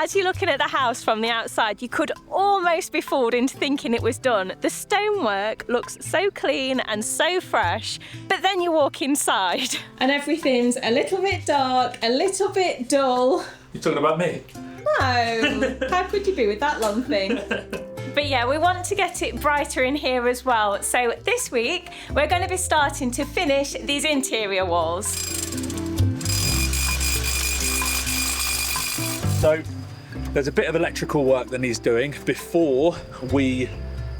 As you're looking at the house from the outside, you could almost be fooled into thinking it was done. The stonework looks so clean and so fresh, but then you walk inside and everything's a little bit dark, a little bit dull. You're talking about me? No, how could you be with that long thing? But yeah, we want to get it brighter in here as well. So this week, we're going to be starting to finish these interior walls. So there's a bit of electrical work that needs doing before we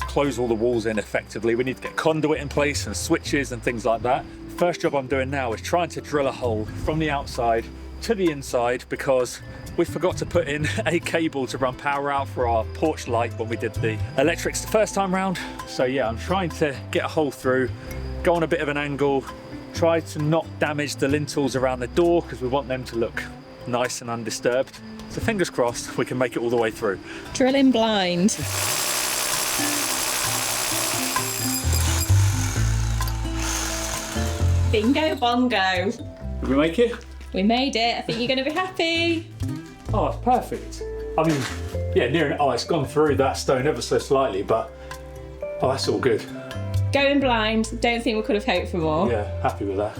close all the walls in effectively. We need to get conduit in place and switches and things like that. First job I'm doing now is trying to drill a hole from the outside to the inside because we forgot to put in a cable to run power out for our porch light when we did the electrics the first time round. So yeah, I'm trying to get a hole through, go on a bit of an angle, try to not damage the lintels around the door because we want them to look nice and undisturbed. So fingers crossed we can make it all the way through. Drilling blind. Bingo bongo. Did we make it? We made it. I think you're going to be happy. Oh, it's perfect. I mean, yeah, it's gone through that stone ever so slightly, but that's all good. Going blind. Don't think we could have hoped for more. Yeah, happy with that.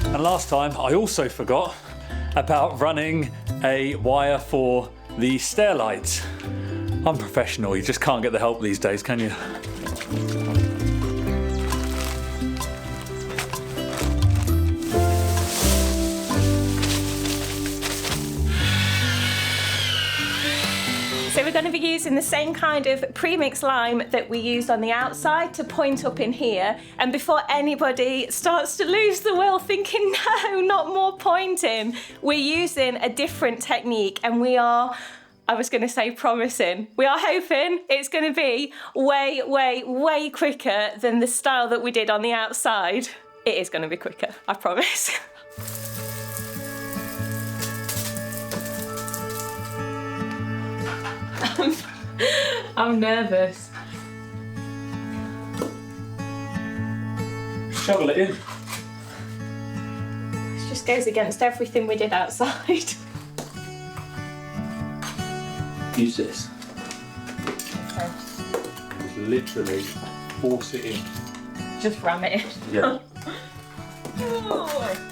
And last time I also forgot about running a wire for the stair lights. Unprofessional, you just can't get the help these days, can you? So we're going to be using the same kind of premix lime that we used on the outside to point up in here. And before anybody starts to lose the will thinking, no, not more pointing, we're using a different technique and we are, I was going to say promising, we are hoping it's going to be way, way, way quicker than the style that we did on the outside. It is going to be quicker, I promise. I'm nervous. Shovel it in. It just goes against everything we did outside. Use this. Okay. Just literally force it in. Just ram it in. Yeah. Oh.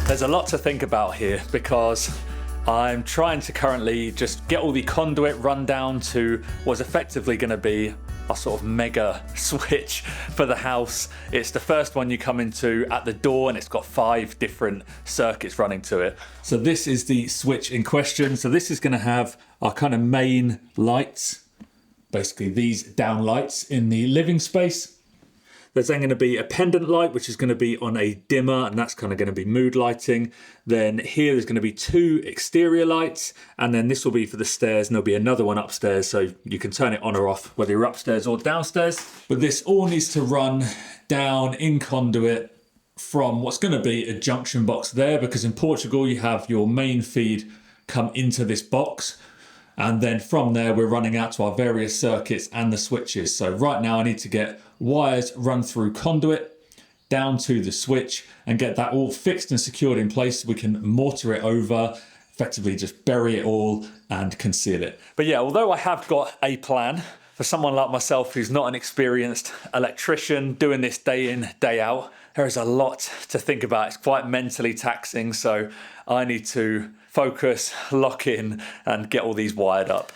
There's a lot to think about here because I'm trying to currently just get all the conduit run down to what's effectively going to be a sort of mega switch for the house. It's the first one you come into at the door and it's got 5 different circuits running to it. So this is the switch in question. So this is going to have our kind of main lights, basically these down lights in the living space. There's then going to be a pendant light, which is going to be on a dimmer, and that's kind of going to be mood lighting. Then here there's going to be 2 exterior lights, and then this will be for the stairs, and there'll be another one upstairs, so you can turn it on or off, whether you're upstairs or downstairs. But this all needs to run down in conduit from what's going to be a junction box there, because in Portugal you have your main feed come into this box. And then from there, we're running out to our various circuits and the switches. So right now I need to get wires run through conduit down to the switch and get that all fixed and secured in place so we can mortar it over, effectively just bury it all and conceal it. But yeah, although I have got a plan, for someone like myself who's not an experienced electrician doing this day in, day out, there is a lot to think about. It's quite mentally taxing, so I need to focus, lock in, and get all these wired up.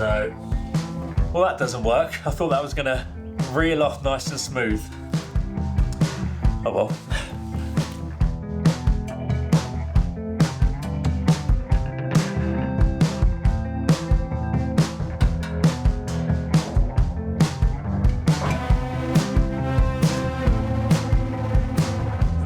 No. Well, that doesn't work. I thought that was gonna reel off nice and smooth. Oh well.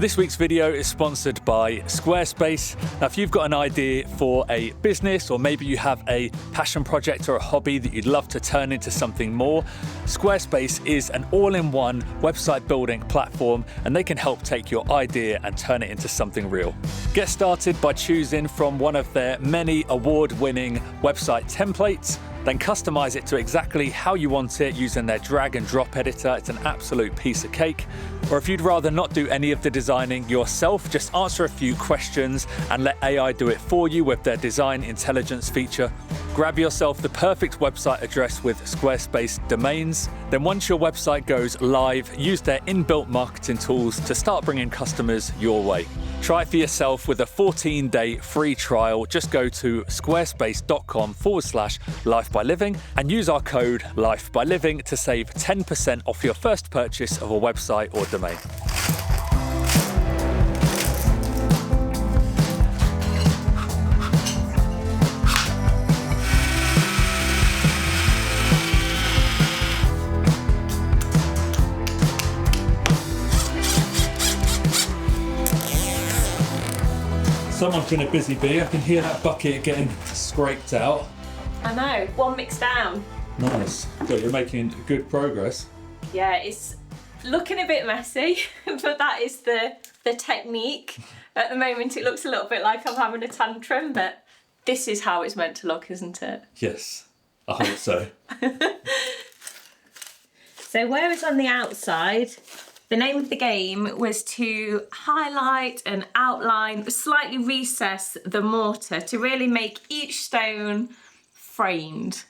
This week's video is sponsored by Squarespace. Now, if you've got an idea for a business, or maybe you have a passion project or a hobby that you'd love to turn into something more, Squarespace is an all-in-one website building platform, and they can help take your idea and turn it into something real. Get started by choosing from one of their many award-winning website templates, then customize it to exactly how you want it using their drag and drop editor. It's an absolute piece of cake. Or if you'd rather not do any of the designing yourself, just answer a few questions and let AI do it for you with their design intelligence feature. Grab yourself the perfect website address with Squarespace domains. Then once your website goes live, use their inbuilt marketing tools to start bringing customers your way. Try it for yourself with a 14-day free trial. Just go to squarespace.com/lifebyliving and use our code lifebyliving to save 10% off your first purchase of a website or domain. Someone's been a busy bee. I can hear that bucket getting scraped out. I know, one mix down. Nice. So you're making good progress. Yeah, it's looking a bit messy, but that is the technique. At the moment, it looks a little bit like I'm having a tantrum, but this is how it's meant to look, isn't it? Yes, I hope so. So whereas on the outside, the name of the game was to highlight and outline, slightly recess the mortar to really make each stone framed,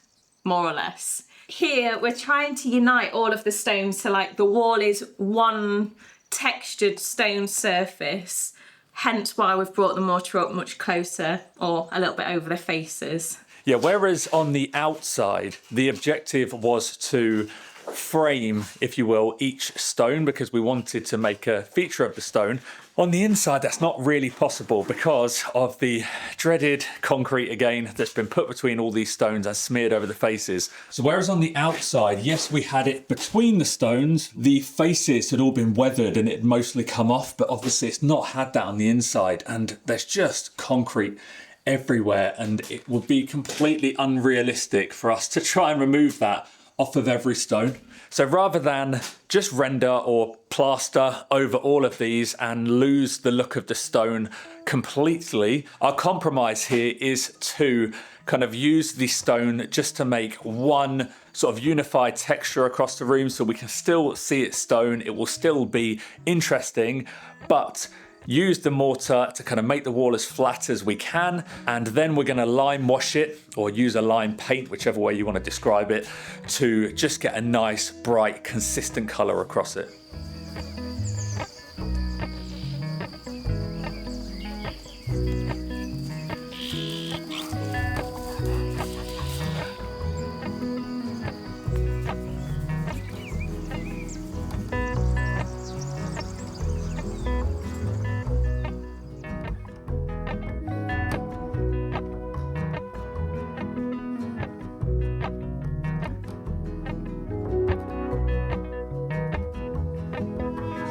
more or less. Here, we're trying to unite all of the stones so like the wall is one textured stone surface, hence why we've brought the mortar up much closer or a little bit over the faces. Yeah, whereas on the outside, the objective was to frame, if you will, each stone because we wanted to make a feature of the stone. On the inside, that's not really possible because of the dreaded concrete again that's been put between all these stones and smeared over the faces. So whereas on the outside, yes, we had it between the stones, the faces had all been weathered and it had mostly come off, but obviously it's not had that on the inside and there's just concrete everywhere and it would be completely unrealistic for us to try and remove that off of every stone. So rather than just render or plaster over all of these and lose the look of the stone completely, our compromise here is to kind of use the stone just to make one sort of unified texture across the room so we can still see it's stone, it will still be interesting, but use the mortar to kind of make the wall as flat as we can, and then we're going to lime wash it or use a lime paint, whichever way you want to describe it, to just get a nice, bright, consistent color across it.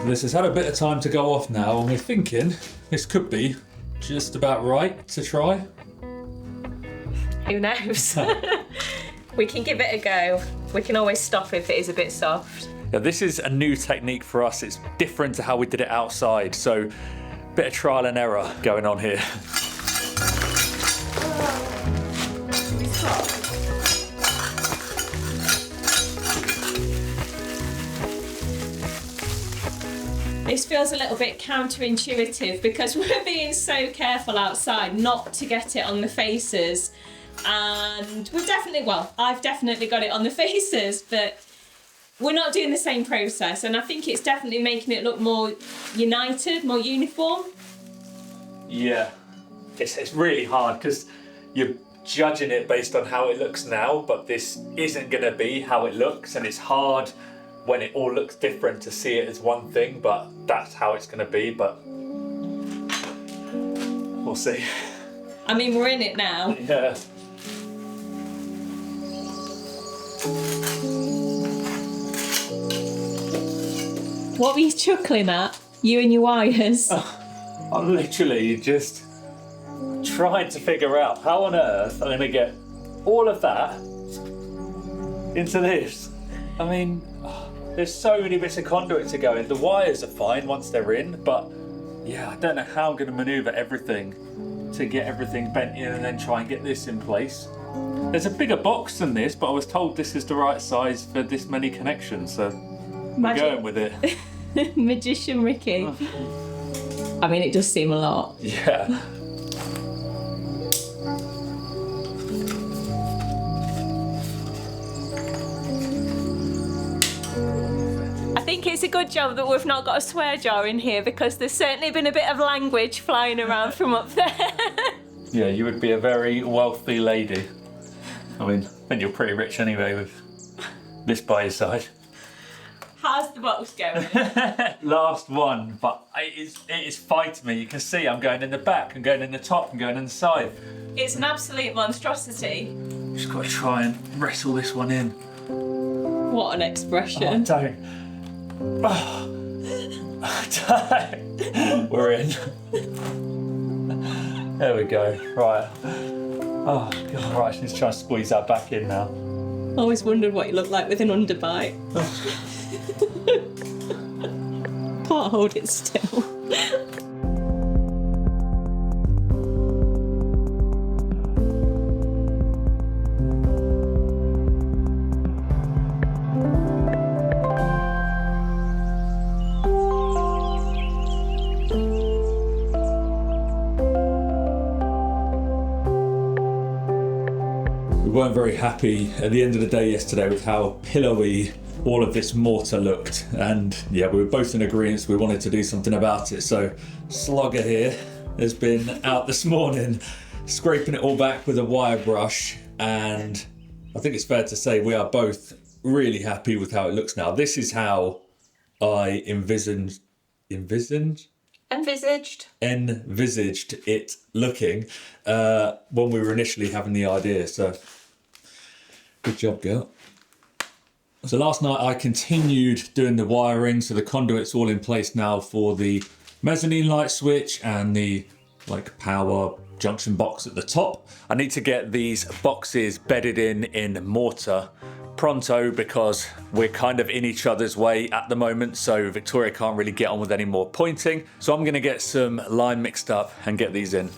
This has had a bit of time to go off now and we're thinking this could be just about right to try. Who knows? We can give it a go. We can always stop if it is a bit soft. Yeah, this is a new technique for us. It's different to how we did it outside, so a bit of trial and error going on here. This feels a little bit counterintuitive because we're being so careful outside not to get it on the faces. And we've definitely, well, I've definitely got it on the faces, but we're not doing the same process. And I think it's definitely making it look more united, more uniform. Yeah, it's really hard because you're judging it based on how it looks now, but this isn't going to be how it looks, and it's hard when it all looks different to see it as one thing, but that's how it's going to be, but we'll see. I mean, we're in it now. Yeah. What were you chuckling at? You and your wires? I'm literally just trying to figure out how on earth I'm going to get all of that into this. I mean, there's so many bits of conduit to go in. The wires are fine once they're in, but yeah, I don't know how I'm going to manoeuvre everything to get everything bent in and then try and get this in place. There's a bigger box than this, but I was told this is the right size for this many connections, so we're going with it. Magician Ricky. I mean, it does seem a lot. Yeah. I think it's a good job that we've not got a swear jar in here, because there's certainly been a bit of language flying around from up there. Yeah, you would be a very wealthy lady. I mean, and you're pretty rich anyway with this by your side. How's the box going? Last one, but it is fighting me. You can see I'm going in the back, I'm going in the top, I'm going in the side. It's an absolute monstrosity. Just got to try and wrestle this one in. What an expression. Oh, don't. We're in. There we go. Right. Oh, God. Right, I need to try and squeeze that back in now. I always wondered what you looked like with an underbite. Can't hold it still. We weren't very happy at the end of the day yesterday with how pillowy all of this mortar looked, and yeah, we were both in agreement we wanted to do something about it. So Slogger here has been out this morning scraping it all back with a wire brush, and I think it's fair to say we are both really happy with how it looks now. This is how I envisaged it looking when we were initially having the idea. So good job, girl. So last night I continued doing the wiring, so the conduit's all in place now for the mezzanine light switch and the power junction box at the top. I need to get these boxes bedded in mortar pronto, because we're kind of in each other's way at the moment, so Victoria can't really get on with any more pointing. So I'm going to get some lime mixed up and get these in.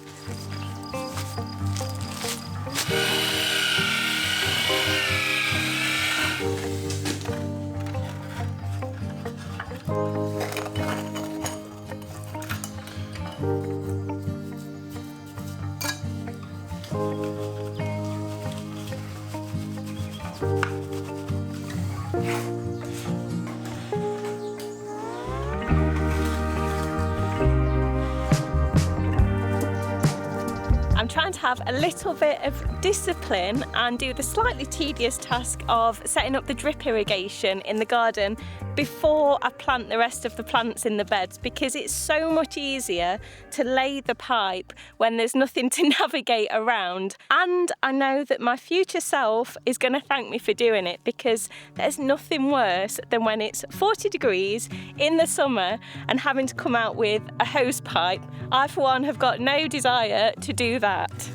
I'm trying to have a little bit of discipline and do the slightly tedious task of setting up the drip irrigation in the garden before I plant the rest of the plants in the beds, because it's so much easier to lay the pipe when there's nothing to navigate around. And I know that my future self is going to thank me for doing it, because there's nothing worse than when it's 40 degrees in the summer and having to come out with a hose pipe. I, for one, have got no desire to do that.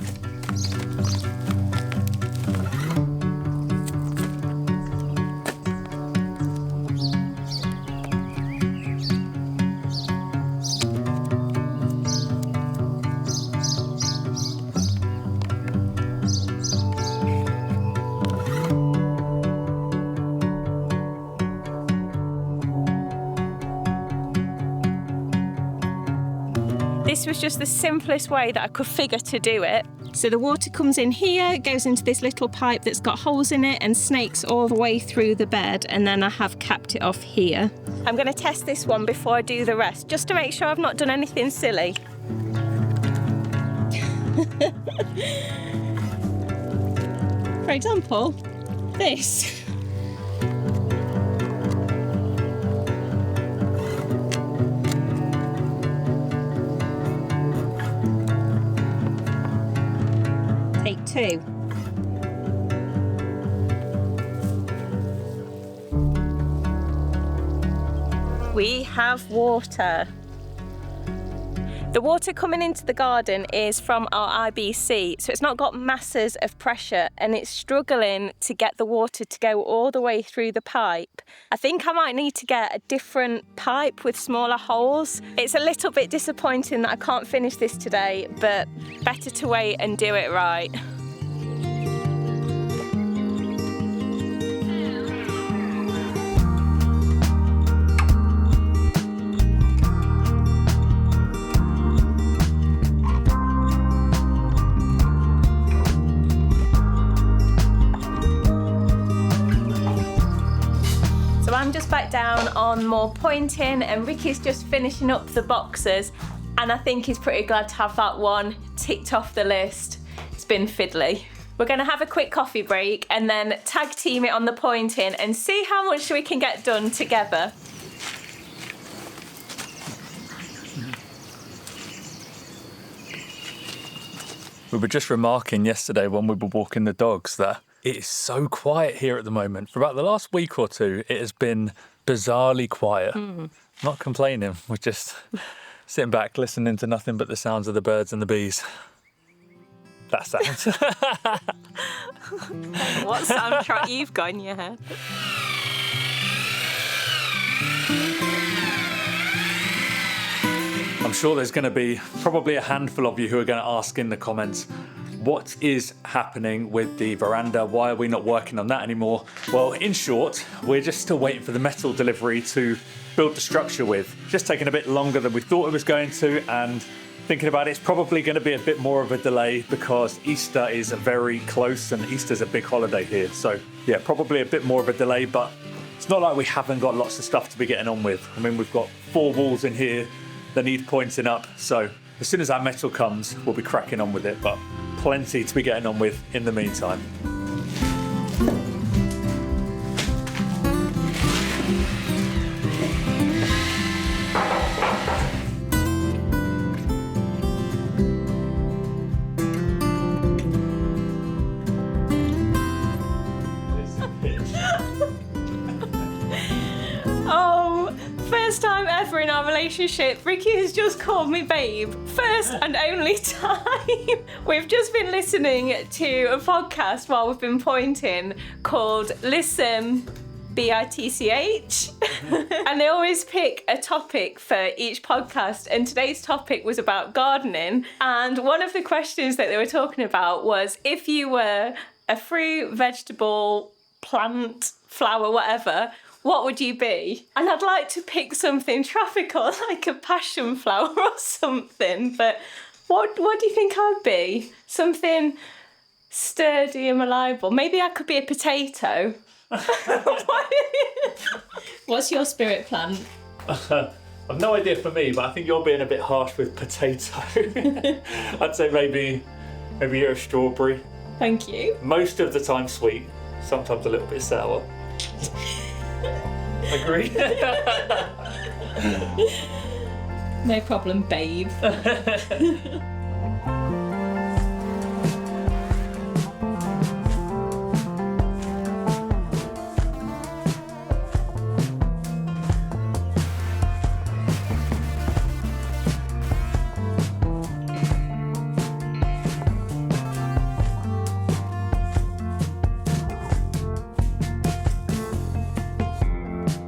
This was just the simplest way that I could figure to do it. So the water comes in here, goes into this little pipe that's got holes in it and snakes all the way through the bed, and then I have capped it off here. I'm going to test this one before I do the rest, just to make sure I've not done anything silly. For example, this. Take 2. We have water. The water coming into the garden is from our IBC, so it's not got masses of pressure and it's struggling to get the water to go all the way through the pipe. I think I might need to get a different pipe with smaller holes. It's a little bit disappointing that I can't finish this today, but better to wait and do it right. I'm just back down on more pointing and Ricky's just finishing up the boxes, and I think he's pretty glad to have that one ticked off the list. It's been fiddly. We're going to have a quick coffee break and then tag team it on the pointing and see how much we can get done together. We were just remarking yesterday when we were walking the dogs that it is so quiet here at the moment. For about the last week or two, it has been bizarrely quiet. Not complaining, we're just sitting back, listening to nothing but the sounds of the birds and the bees. That sounds. What soundtrack you've got in your head? I'm sure there's going to be probably a handful of you who are going to ask in the comments, what is happening with the veranda? Why are we not working on that anymore? Well, in short, we're just still waiting for the metal delivery to build the structure with. Just taking a bit longer than we thought it was going to, and thinking about it, it's probably going to be a bit more of a delay because Easter is very close and Easter's a big holiday here. So yeah, probably a bit more of a delay, but it's not like we haven't got lots of stuff to be getting on with. I mean, we've got 4 walls in here that need pointing up. So as soon as our metal comes, we'll be cracking on with it, but plenty to be getting on with in the meantime. First time ever in our relationship, Ricky has just called me babe. First and only time. We've just been listening to a podcast while we've been pointing called Listen, BITCH. And they always pick a topic for each podcast, and today's topic was about gardening. And one of the questions that they were talking about was, if you were a fruit, vegetable, plant, flower, whatever, what would you be? And I'd like to pick something tropical, like a passion flower or something, but what do you think I'd be? Something sturdy and reliable. Maybe I could be a potato. What's your spirit plant? I've no idea for me, but I think you're being a bit harsh with potato. I'd say maybe you're a strawberry. Thank you. Most of the time sweet, sometimes a little bit sour. Agree? No problem, babe.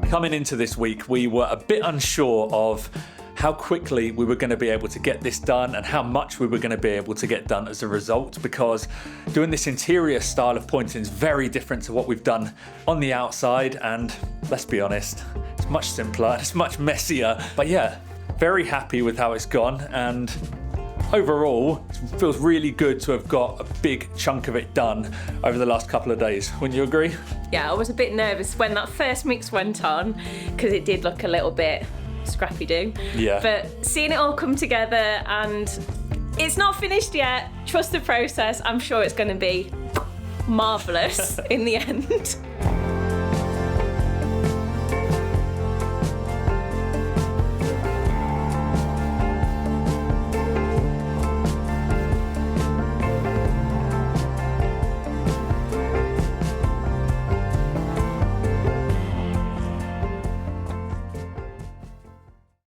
Coming into this week, we were a bit unsure of how quickly we were going to be able to get this done and how much we were going to be able to get done as a result, because doing this interior style of pointing is very different to what we've done on the outside, and let's be honest, it's much simpler, it's much messier. But yeah, very happy with how it's gone, and overall, it feels really good to have got a big chunk of it done over the last couple of days. Wouldn't you agree? Yeah, I was a bit nervous when that first mix went on because it did look a little bit scrappy-do. Yeah. But seeing it all come together, and it's not finished yet. Trust the process. I'm sure it's going to be marvellous in the end.